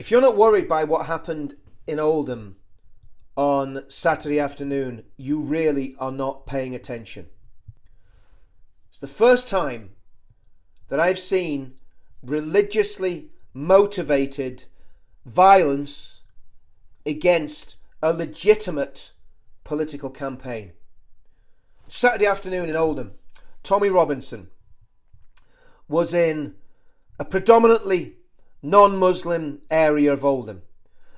If you're not worried by what happened in Oldham on Saturday afternoon, you really are not paying attention. It's the first time that I've seen religiously motivated violence against a legitimate political campaign. Saturday afternoon in Oldham, Tommy Robinson was in a predominantly non-Muslim area of Oldham,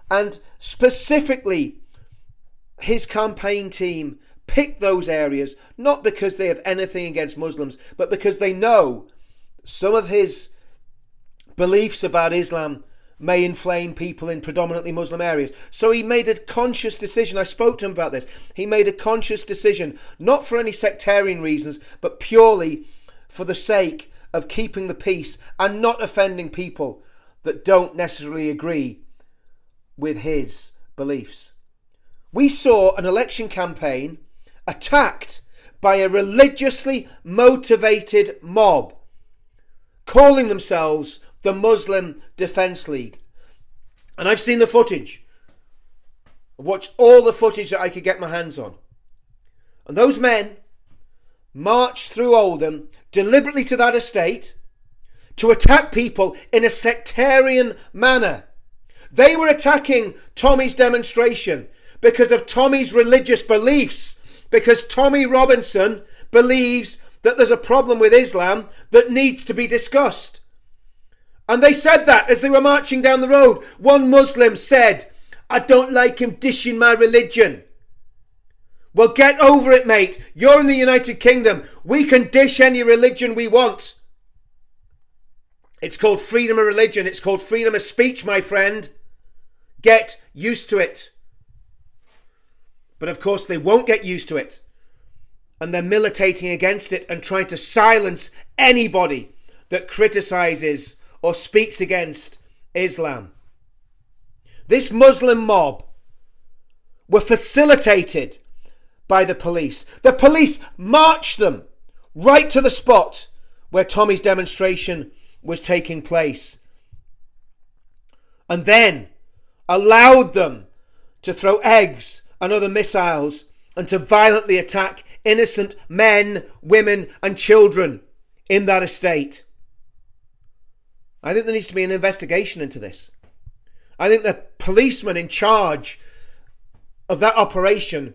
and specifically his campaign team picked those areas not because they have anything against Muslims, but because they know some of his beliefs about Islam may inflame people in predominantly Muslim areas. So he made a conscious decision. I spoke to him about this. He made a conscious decision, not for any sectarian reasons, but purely for the sake of keeping the peace and not offending people that don't necessarily agree with his beliefs. We saw an election campaign attacked by a religiously motivated mob calling themselves the Muslim Defence League. And I've seen the footage. I've watched all the footage that I could get my hands on. And those men marched through Oldham deliberately to that estate to attack people in a sectarian manner. They were attacking Tommy's demonstration because of Tommy's religious beliefs, because Tommy Robinson believes that there's a problem with Islam that needs to be discussed. And they said that as they were marching down the road. One Muslim said, "I don't like him dishing my religion." Well, get over it, mate. You're in the United Kingdom. We can dish any religion we want. It's called freedom of religion. It's called freedom of speech, my friend. Get used to it. But of course, they won't get used to it. And they're militating against it and trying to silence anybody that criticises or speaks against Islam. This Muslim mob were facilitated by the police. The police marched them right to the spot where Tommy's demonstration was taking place, and then allowed them to throw eggs and other missiles and to violently attack innocent men, women and children in that estate. I think there needs to be an investigation into this. I think the policeman in charge of that operation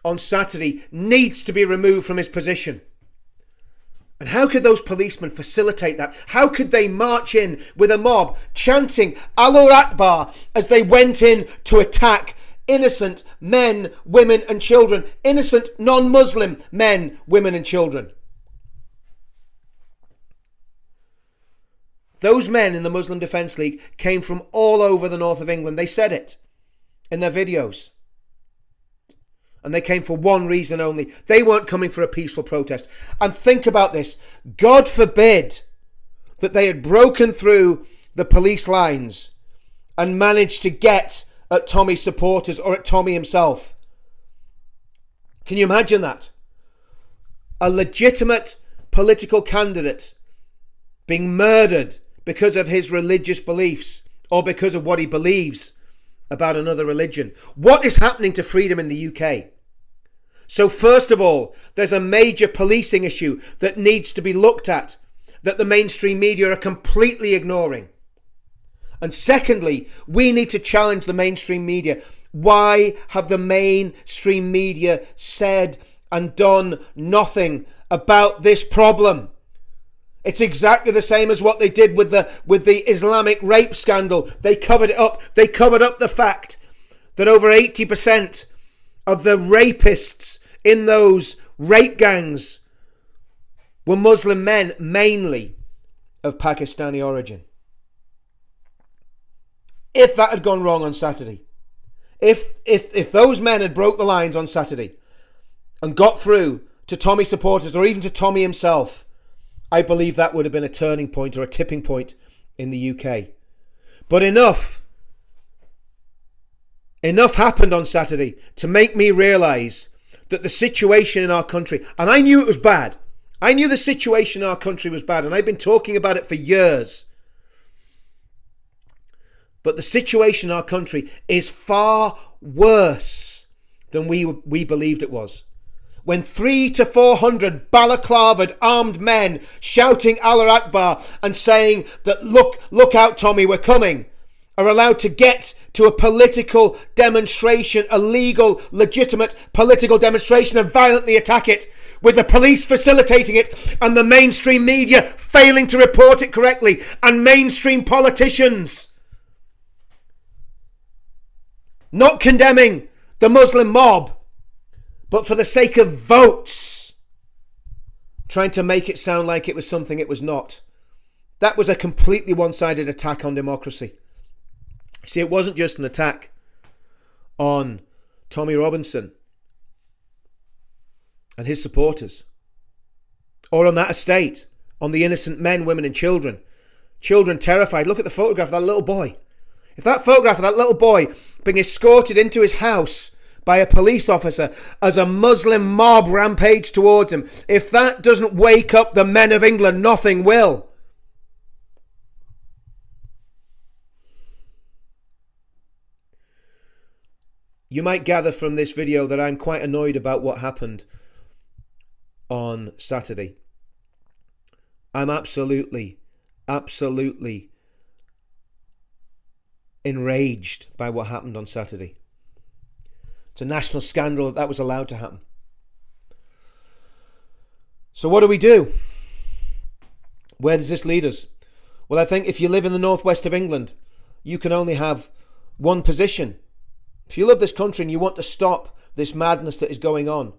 on Saturday needs to be removed from his position. And how could those policemen facilitate that? How could they march in with a mob chanting Allahu Akbar as they went in to attack innocent men, women and children, innocent non-Muslim men, women and children? Those men in the Muslim Defence League came from all over the north of England. They said it in their videos. And they came for one reason only. They weren't coming for a peaceful protest. And think about this. God forbid that they had broken through the police lines and managed to get at Tommy's supporters or at Tommy himself. Can you imagine that? A legitimate political candidate being murdered because of his religious beliefs or because of what he believes about another religion. What is happening to freedom in the UK? So first of all, there's a major policing issue that needs to be looked at that the mainstream media are completely ignoring. And secondly, we need to challenge the mainstream media. Why have the mainstream media said and done nothing about this problem? It's exactly the same as what they did with the Islamic rape scandal. They covered it up. They covered up the fact that over 80% of the rapists in those rape gangs were Muslim men, mainly of Pakistani origin. If that had gone wrong on Saturday, if those men had broke the lines on Saturday and got through to Tommy supporters or even to Tommy himself, I believe that would have been a turning point or a tipping point in the UK. But enough happened on Saturday to make me realise that the situation in our country, and I knew it was bad. I knew the situation in our country was bad, and I've been talking about it for years. But the situation in our country is far worse than we believed it was. When 300 to 400 balaclavaed armed men shouting Allah Akbar and saying that look out Tommy, we're coming, are allowed to get to a political demonstration, a legal, legitimate political demonstration, and violently attack it, with the police facilitating it and the mainstream media failing to report it correctly, and mainstream politicians not condemning the Muslim mob, but for the sake of votes, trying to make it sound like it was something it was not. That was a completely one-sided attack on democracy. See, it wasn't just an attack on Tommy Robinson and his supporters, or on that estate, on the innocent men, women and children. Children terrified. Look at the photograph of that little boy. If that photograph of that little boy being escorted into his house by a police officer as a Muslim mob rampage towards him, if that doesn't wake up the men of England, nothing will. You might gather from this video that I'm quite annoyed about what happened on Saturday. I'm absolutely enraged by what happened on Saturday. It's a national scandal that was allowed to happen. So what do? Where does this lead us? Well, I think if you live in the northwest of England, you can only have one position. If you love this country and you want to stop this madness that is going on,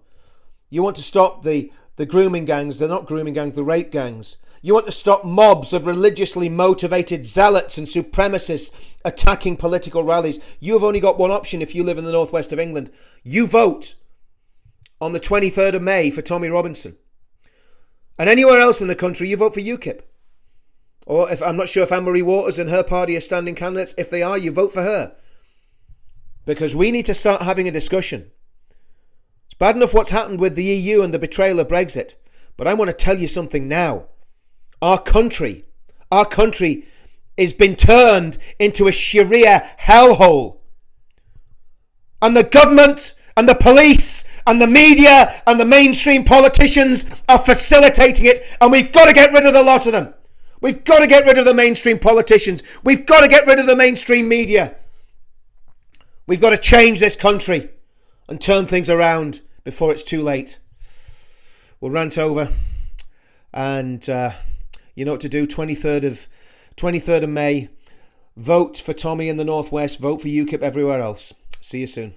you want to stop the grooming gangs, they're not grooming gangs, the rape gangs. You want to stop mobs of religiously motivated zealots and supremacists attacking political rallies. You have only got one option if you live in the northwest of England. You vote on the 23rd of May for Tommy Robinson. And anywhere else in the country, you vote for UKIP. Or if I'm not sure if Anne-Marie Waters and her party are standing candidates. If they are, you vote for her. Because we need to start having a discussion. It's bad enough what's happened with the EU and the betrayal of Brexit. But I want to tell you something now. Our country is been turned into a Sharia hellhole. And the government and the police and the media and the mainstream politicians are facilitating it. And we've got to get rid of the lot of them. We've got to get rid of the mainstream politicians. We've got to get rid of the mainstream media. We've got to change this country and turn things around before it's too late. We'll rant over, and you know what to do. 23rd of May. Vote for Tommy in the Northwest. Vote for UKIP everywhere else. See you soon.